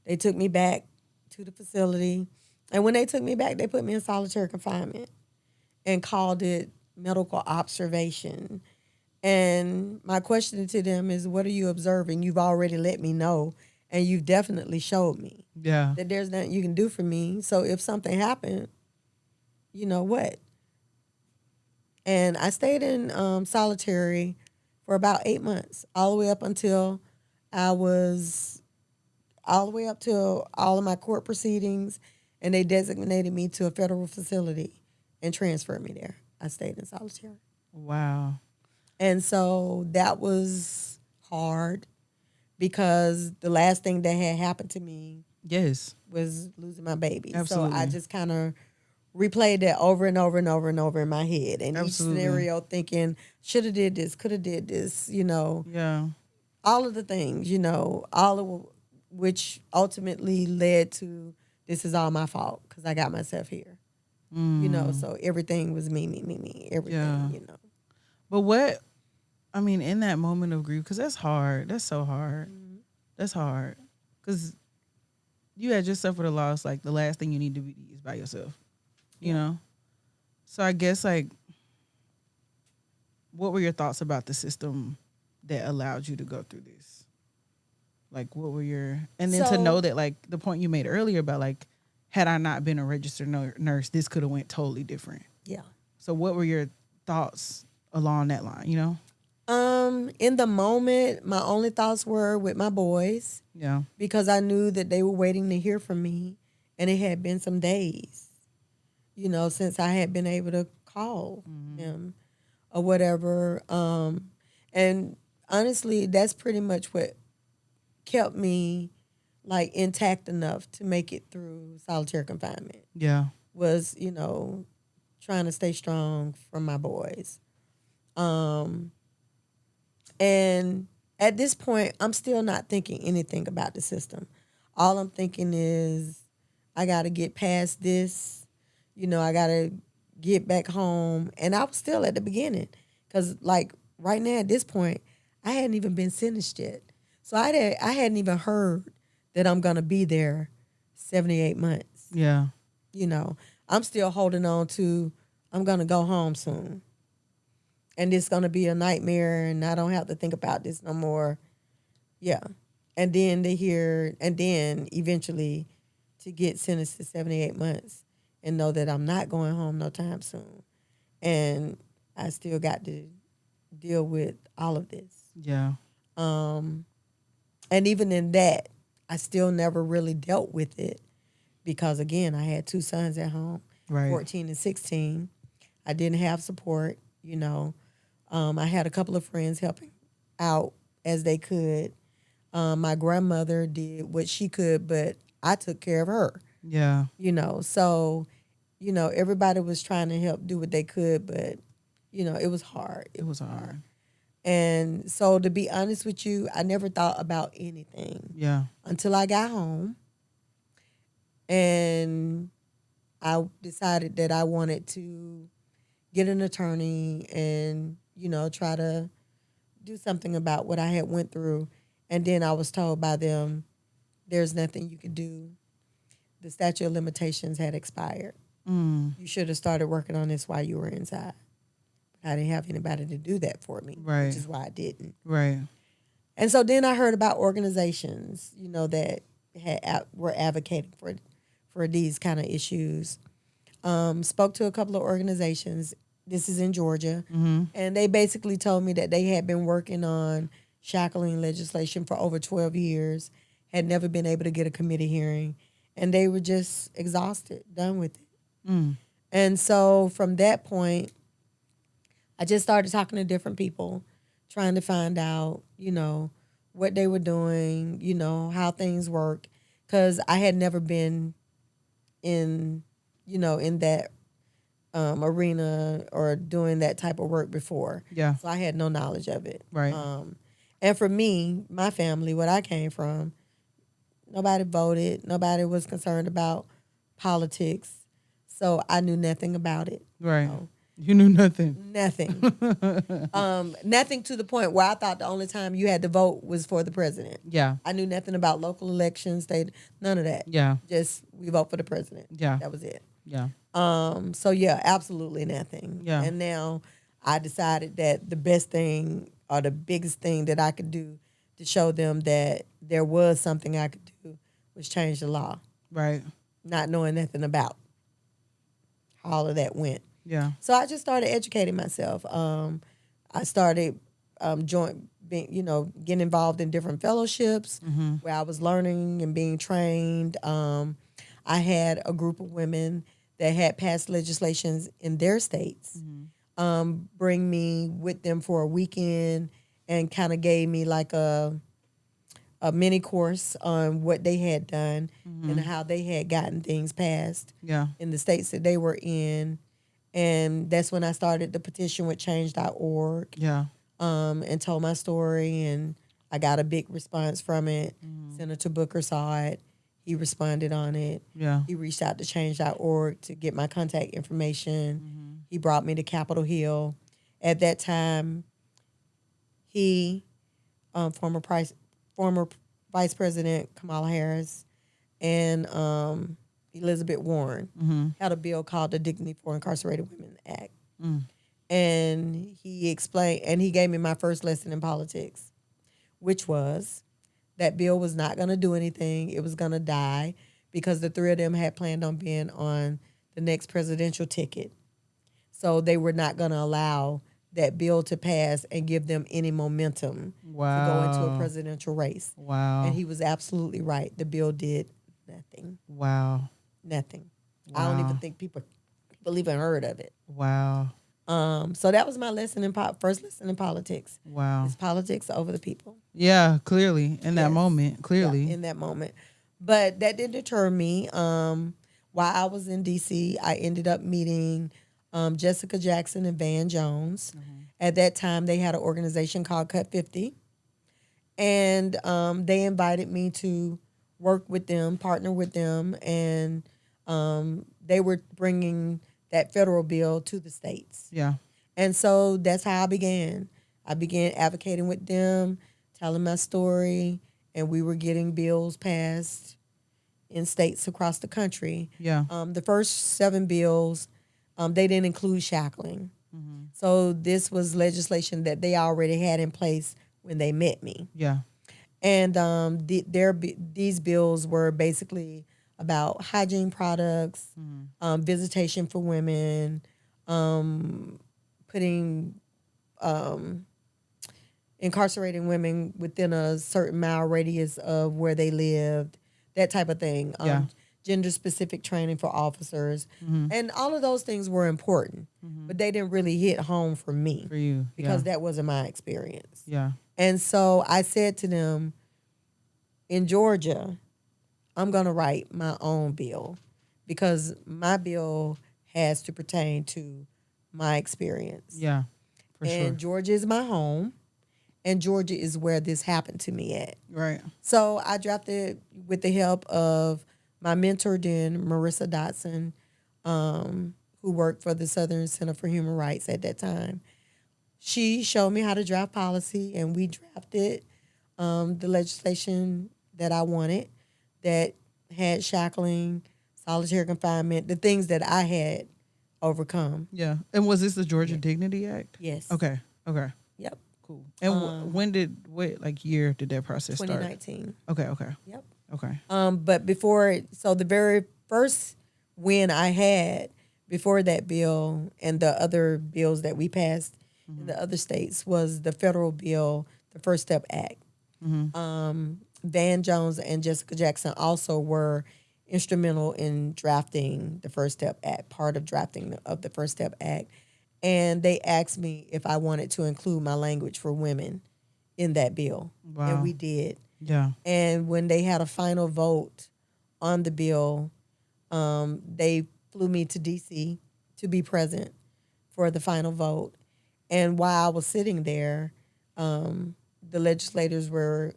They took me back to the facility. And when they took me back, they put me in solitary confinement and called it medical observation. And my question to them is, what are you observing? You've already let me know, and you've definitely showed me that there's nothing you can do for me. So if something happened, you know what? And I stayed in solitary for about 8 months, all the way up until all of my court proceedings, and they designated me to a federal facility and transferred me there. I stayed in solitary. Wow. And so that was hard because the last thing that had happened to me was losing my baby. Absolutely. So I just kind of replayed that over and over and over and over in my head. And each scenario thinking, should have did this, could have did this, Yeah. All of the things, all of which ultimately led to this is all my fault because I got myself here. So everything was me, everything, But in that moment of grief, because that's hard. That's so hard. Mm-hmm. That's hard. Because you had just suffered a loss. Like, the last thing you need to be is by yourself, you know? So I guess like, what were your thoughts about the system that allowed you to go through this? Like, what were your, and then to know So that, like, the point you made earlier about, like, had I not been a registered nurse, this could have went totally different. yeah. So what were your thoughts along that line, you know? In the moment, my only thoughts were with my boys Yeah. because I knew that they were waiting to hear from me, and it had been some days, since I had been able to call them or whatever. And honestly, that's pretty much what kept me like intact enough to make it through solitary confinement. Yeah. Was trying to stay strong from my boys. And at this point, I'm still not thinking anything about the system. All I'm thinking is I got to get past this. I got to get back home. And I was still at the beginning because, like, right now at this point, I hadn't even been sentenced yet. So I hadn't even heard that I'm going to be there 78 months. Yeah. I'm still holding on to I'm going to go home soon. And it's going to be a nightmare and I don't have to think about this no more. Yeah. And then eventually to get sentenced to 78 months and know that I'm not going home no time soon. And I still got to deal with all of this. Yeah. And even in that, I still never really dealt with it because, again, I had two sons at home, Right. 14 and 16. I didn't have support, I had a couple of friends helping out as they could. My grandmother did what she could, but I took care of her. Yeah. So, everybody was trying to help do what they could, but, it was hard. It was hard. And so to be honest with you, I never thought about anything. Yeah. Until I got home and I decided that I wanted to get an attorney and, try to do something about what I had went through. And then I was told by them, there's nothing you could do. The statute of limitations had expired. You should have started working on this while you were inside. I didn't have anybody to do that for me, Right. which is why I didn't. Right. And so then I heard about organizations, that were advocating for these kind of issues. Spoke to a couple of organizations. This is in Georgia. And they basically told me that they had been working on shackling legislation for over 12 years, had never been able to get a committee hearing, and they were just exhausted, done with it. And so from that point, I just started talking to different people, trying to find out, what they were doing, how things work, because I had never been in, in that arena or doing that type of work before. Yeah. So I had no knowledge of it. Right. And for me, my family, what I came from, nobody voted. Nobody was concerned about politics. So I knew nothing about it. Right. You knew nothing. Nothing. Nothing to the point where I thought the only time you had to vote was for the president. Yeah. I knew nothing about local elections, none of that. Yeah. Just we vote for the president. Yeah. That was it. Yeah. So yeah, absolutely nothing. Yeah. And now I decided that the best thing or the biggest thing that I could do to show them that there was something I could do was change the law. Right. Not knowing nothing about how all of that went. Yeah. So I just started educating myself. I started getting involved in different fellowships where I was learning and being trained. I had a group of women that had passed legislations in their states bring me with them for a weekend and kind of gave me like a mini course on what they had done and how they had gotten things passed in the states that they were in. And that's when I started the petition with change.org. Yeah. And told my story, and I got a big response from it. Senator Booker saw it. He responded on it. Yeah. He reached out to change.org to get my contact information. He brought me to Capitol Hill. At that time, he, former Vice President Kamala Harris, and Elizabeth Warren, had a bill called the Dignity for Incarcerated Women Act. And he explained, and he gave me my first lesson in politics, which was that bill was not going to do anything. It was going to die because the three of them had planned on being on the next presidential ticket. So they were not going to allow that bill to pass and give them any momentum to go into a presidential race. Wow. And he was absolutely right. The bill did nothing. Wow. Nothing. I don't even think people even heard of it. Wow. So that was my lesson in first lesson in politics. Wow. It's politics over the people. Yeah, clearly in that moment. Clearly. Yeah, in that moment. But that didn't deter me. While I was in DC, I ended up meeting Jessica Jackson and Van Jones. At that time, they had an organization called Cut 50. And they invited me to work with them, partner with them. And they were bringing that federal bill to the states. Yeah. And so that's how I began. I began advocating with them, telling my story, and we were getting bills passed in states across the country. Yeah. The first 7 bills, they didn't include shackling. So this was legislation that they already had in place when they met me. Yeah. And these bills were basically about hygiene products, visitation for women, putting incarcerating women within a certain mile radius of where they lived, that type of thing. Gender-specific training for officers. And all of those things were important, but they didn't really hit home for me. For you. Because that wasn't my experience. Yeah. And so I said to them, in Georgia, I'm going to write my own bill because my bill has to pertain to my experience. Yeah, for sure. And Georgia is my home, and Georgia is where this happened to me at. Right. So I drafted with the help of my mentor then, Marissa Dotson, who worked for the Southern Center for Human Rights at that time. She showed me how to draft policy, and we drafted the legislation that I wanted that had shackling, solitary confinement, the things that I had overcome. Yeah. And was this the Georgia Dignity Act? Yes. Okay. Yep. Cool. And what year did that process start? 2019. Okay. Yep. Okay. But before, so the very first win I had before that bill and the other bills that we passed in the other states was the federal bill, the First Step Act. Van Jones and Jessica Jackson also were instrumental in drafting the First Step Act, part of drafting of the First Step Act. And they asked me if I wanted to include my language for women in that bill. Wow. And we did. Yeah. And when they had a final vote on the bill, they flew me to D.C. to be present for the final vote. And while I was sitting there, the legislators were,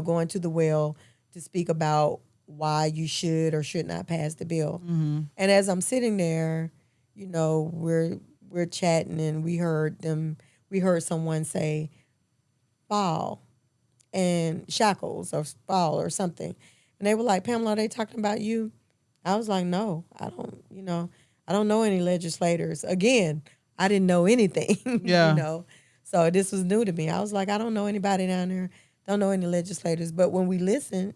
going to the well to speak about why you should or should not pass the bill. And as I'm sitting there, we're chatting, and we heard someone say fall and shackles or fall or something. And they were like, Pamela, are they talking about you? I was like, no, I don't know any legislators. Again, I didn't know anything, Yeah. So this was new to me. I was like, I don't know anybody down there. Don't know any legislators. But when we listened,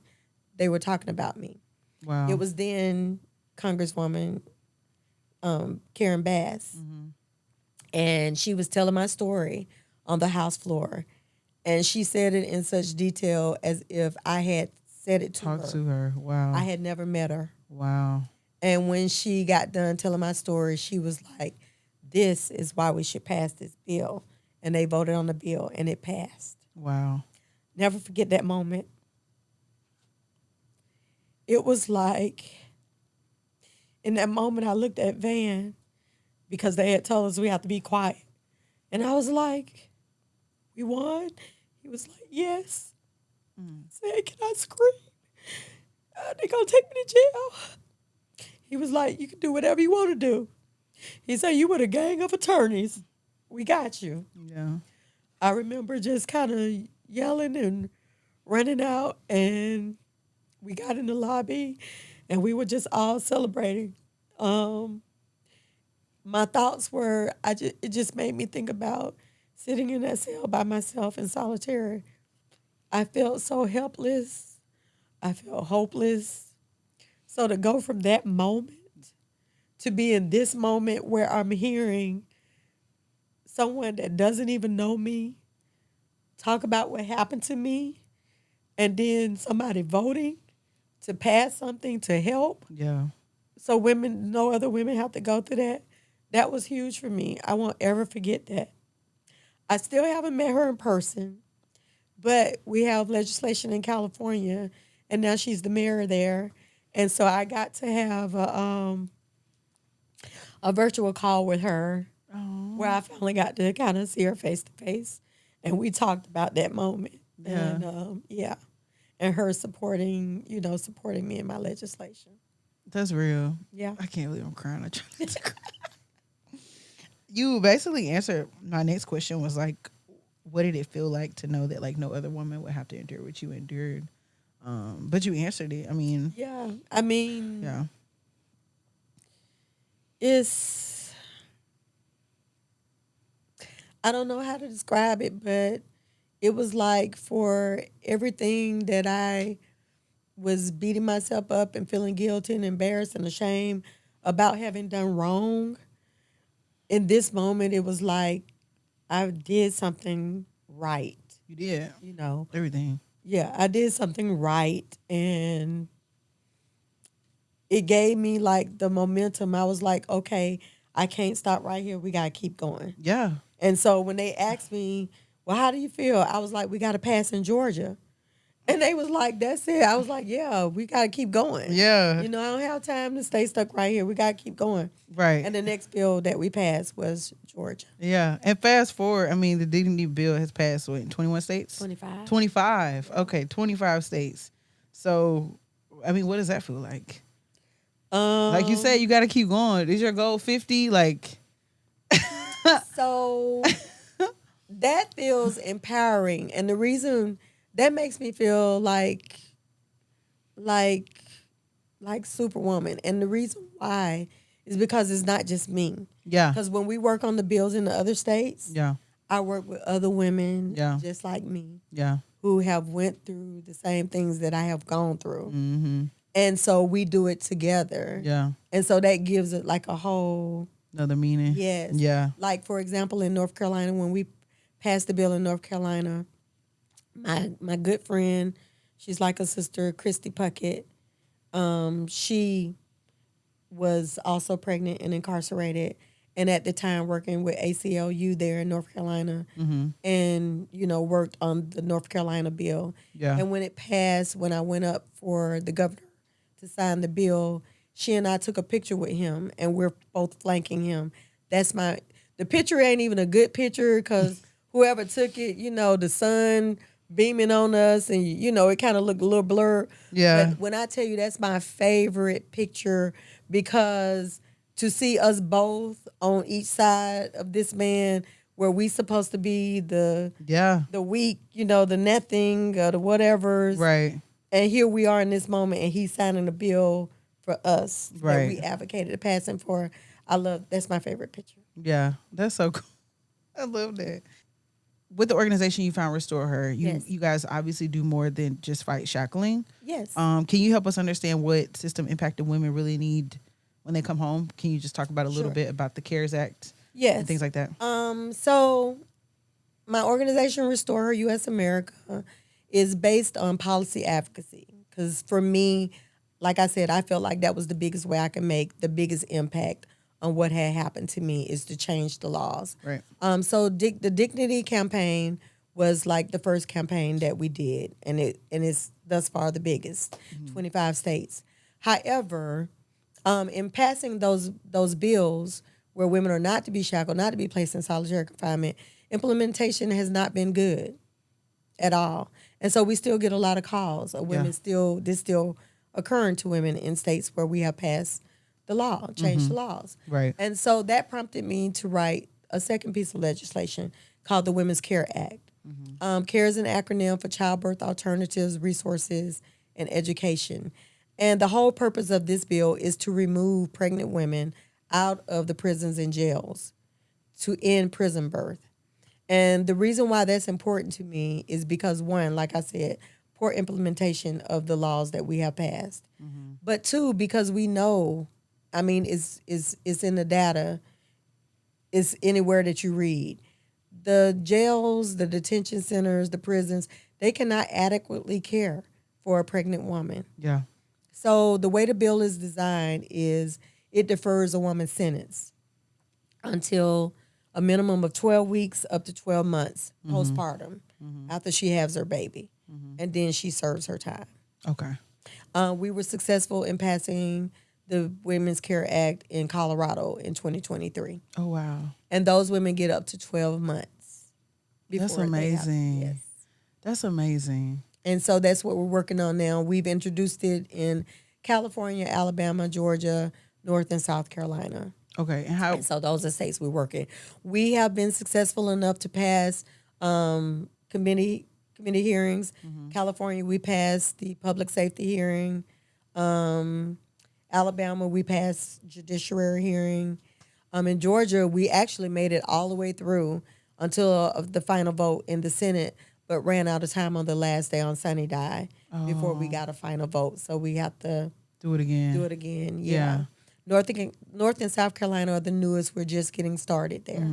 they were talking about me. Wow. It was then Congresswoman Karen Bass. And she was telling my story on the House floor. And she said it in such detail as if I had said it to her. Talk to her. Wow. I had never met her. Wow. And when she got done telling my story, she was like, this is why we should pass this bill. And they voted on the bill, and it passed. Wow. Never forget that moment. It was like, in that moment, I looked at Van because they had told us we have to be quiet. And I was like, we won? He was like, yes. I said, can I scream? They're going to take me to jail. He was like, you can do whatever you want to do. He said, you with a gang of attorneys. We got you. Yeah. I remember just kind of yelling and running out, and we got in the lobby, and we were just all celebrating. Um, my thoughts were, it just made me think about sitting in that cell by myself in solitary. I felt so helpless. I felt hopeless. So to go from that moment to be in this moment where I'm hearing someone that doesn't even know me talk about what happened to me, and then somebody voting to pass something to help. Yeah. So women, no other women have to go through that. That was huge for me. I won't ever forget that. I still haven't met her in person, but we have legislation in California, and now she's the mayor there. And so I got to have a virtual call with her where I finally got to kind of see her face to face, and we talked about that moment. Yeah. And yeah, and her supporting, supporting me in my legislation. That's real. Yeah. I can't believe I'm crying. I tried to cry. You basically answered my next question was like, what did it feel like to know that like no other woman would have to endure what you endured? But you answered it. I mean, Yeah. I mean, yeah. it's, I don't know how to describe it, but it was like for everything that I was beating myself up and feeling guilty and embarrassed and ashamed about having done wrong. In this moment, it was like I did something right, You did you know. everything. Yeah, I did something right, and it gave me like the momentum. I was like, okay, I can't stop right here. We got to keep going. Yeah. And so when they asked me, well, how do you feel? I was like, we got to pass in Georgia. And they was like, that's it. I was like, yeah, we got to keep going. Yeah. I don't have time to stay stuck right here. We got to keep going. Right. And the next bill that we passed was Georgia. Yeah. And fast forward, I mean, the dignity bill has passed what, in 21 states? 25. 25. Okay, 25 states. So, I mean, what does that feel like? Like you said, you got to keep going. Is your goal 50? Like, So that feels empowering. And the reason that makes me feel like Superwoman. And the reason why is because it's not just me. yeah. Because when we work on the bills in the other states, Yeah. I work with other women Yeah. just like me Yeah. who have went through the same things that I have gone through. Mm-hmm. And so we do it together. Yeah. And so that gives it like a whole, Another meaning. yes. Yeah. Like, for example, in North Carolina, when we passed the bill in North Carolina, my good friend, she's like a sister, Christy Puckett, she was also pregnant and incarcerated, and at the time working with ACLU there in North Carolina, and worked on the North Carolina bill. Yeah. And when it passed, when I went up for the governor to sign the bill, she and I took a picture with him, and we're both flanking him. The picture ain't even a good picture because whoever took it, the sun beaming on us, and it kind of looked a little blurred. Yeah. But when I tell you that's my favorite picture, because to see us both on each side of this man, where we supposed to be the Yeah. weak, the nothing, the whatevers, Right. and here we are in this moment, and he's signing a bill for us that Right. we advocated to pass him for. That's my favorite picture. Yeah. That's so cool. I love that. With the organization you found Restore Her, Yes. you guys obviously do more than just fight shackling. Yes. Can you help us understand what system impacted women really need when they come home? Can you just talk about a little Sure. bit about the CARES Act Yes. and things like that? So my organization, Restore Her U.S. America, is based on policy advocacy. Because for me, like I said, I felt like that was the biggest way I can make the biggest impact on what had happened to me, is to change the laws. Right. So the Dignity campaign was like the first campaign that we did, and it's thus far the biggest, 25 states. However, in passing those bills where women are not to be shackled, not to be placed in solitary confinement, implementation has not been good at all. And so we still get a lot of calls of women still occurring to women in states where we have passed the law, changed the laws. Right. And so that prompted me to write a second piece of legislation called the Women's Care Act. CARE is an acronym for Childbirth Alternatives, Resources, and Education. And the whole purpose of this bill is to remove pregnant women out of the prisons and jails to end prison birth. And the reason why that's important to me is because, one, like I said, poor implementation of the laws that we have passed. But two, because we know, I mean, it's in the data, it's anywhere that you read. The jails, the detention centers, the prisons, they cannot adequately care for a pregnant woman. Yeah. So the way the bill is designed is it defers a woman's sentence until a minimum of 12 weeks up to 12 months postpartum after she has her baby. And then she serves her time. Okay. We were successful in passing the Women's Care Act in Colorado in 2023. Oh, wow. And those women get up to 12 months. That's before they have- amazing. yes. That's amazing. And so that's what we're working on now. We've introduced it in California, Alabama, Georgia, North and South Carolina. Okay. And how? And so those are states we're working. We have been successful enough to pass committee hearings. California, we passed the public safety hearing. Alabama, we passed judiciary hearing. In Georgia, we actually made it all the way through until the final vote in the Senate, but ran out of time on the last day on Sunny Die before we got a final vote. So we have to Do it again. do it again. Yeah. North and South Carolina are the newest. We're just getting started there.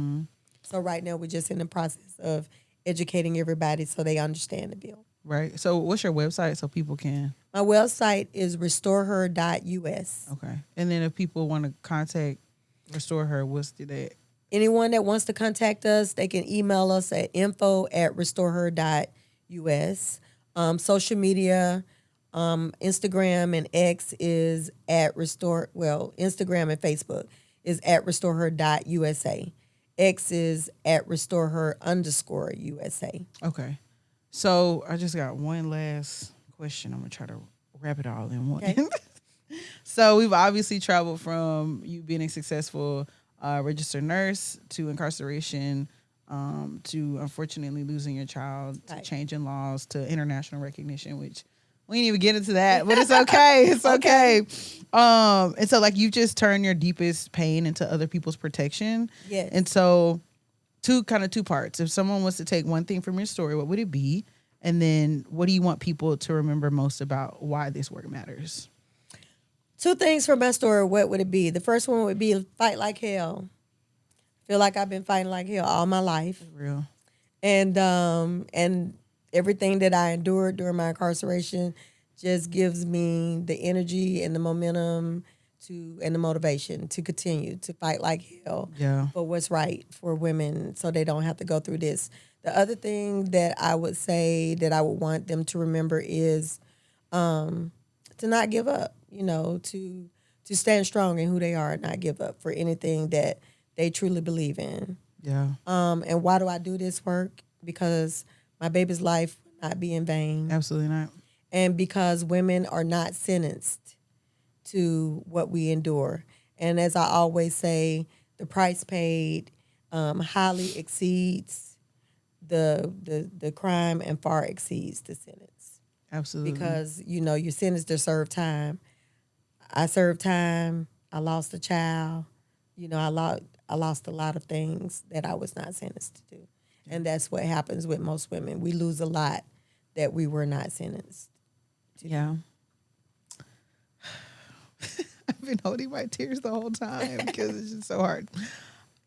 So right now we're just in the process of educating everybody so they understand the bill. Right. So what's your website so people can? My website is restoreher.us. Okay. And then if people want to contact Restore Her, what's the Anyone that wants to contact us, they can email us at info@restoreher.us. Social media, Instagram and X is at Instagram and Facebook is at restoreher.usa. X is at restoreher_USA. Okay. So I just got one last question. I'm going to try to wrap it all in one. Okay. So we've obviously traveled from you being a successful registered nurse to incarceration, to unfortunately losing your child, to changing laws, to international recognition, which we didn't even get into that, but it's okay. It's okay. And so like you just turn your deepest pain into other people's protection. Yes. And so two parts. If someone wants to take one thing from your story, what would it be? And then what do you want people to remember most about why this work matters? Two things from my story. What would it be? The first one would be fight like hell. Feel like I've been fighting like hell all my life. For real. And everything that I endured during my incarceration just gives me the energy and the momentum and the motivation to continue to fight like hell for what's right for women so they don't have to go through this. The other thing that I would say that I would want them to remember is to not give up, to stand strong in who they are and not give up for anything that they truly believe in. Yeah. And why do I do this work? Because my baby's life will not be in vain. Absolutely not. And because women are not sentenced to what we endure. And as I always say, the price paid highly exceeds the crime and far exceeds the sentence. Absolutely. Because, you're sentenced to serve time. I served time. I lost a child. I lost a lot of things that I was not sentenced to do. And that's what happens with most women. We lose a lot that we were not sentenced to. Yeah. I've been holding my tears the whole time because it's just so hard.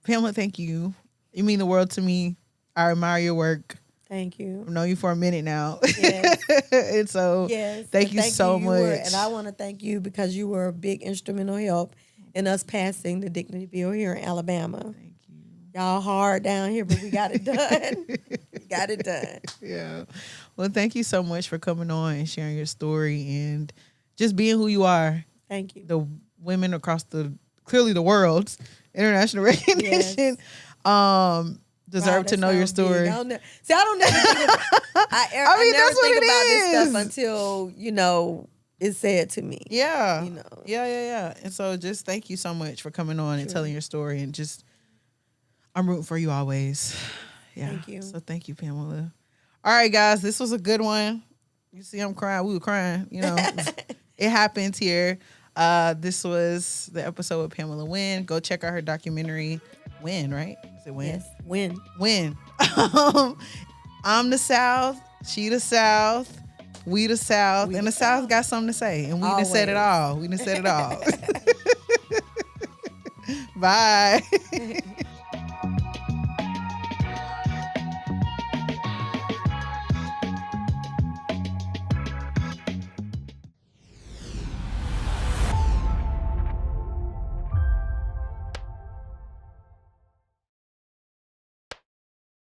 Pamela, thank you. You mean the world to me. I admire your work. Thank you. I've known you for a minute now. Yes. And so thank you so much. And I want to thank you because you were a big instrumental help in us passing the Dignity Bill here in Alabama. Thank you. Y'all hard down here, but we got it done. We got it done. Yeah. Well, thank you so much for coming on and sharing your story and just being who you are. Thank you. The women across clearly the world's international recognition deserve to know your story. I don't never think about this stuff until, it's said to me. Yeah. Yeah. And so just thank you so much for coming on and telling your story, and just I'm rooting for you always. Yeah. Thank you. So thank you, Pamela. All right, guys, this was a good one. You see, I'm crying. We were crying. You know, it happens here. This was the episode with Pamela Winn. Go check out her documentary. Win, right? Is it Win? Yes, win. Win. I'm the South. She the South. We the South. And the South got something to say. And we done said it all. We done said it all. Bye.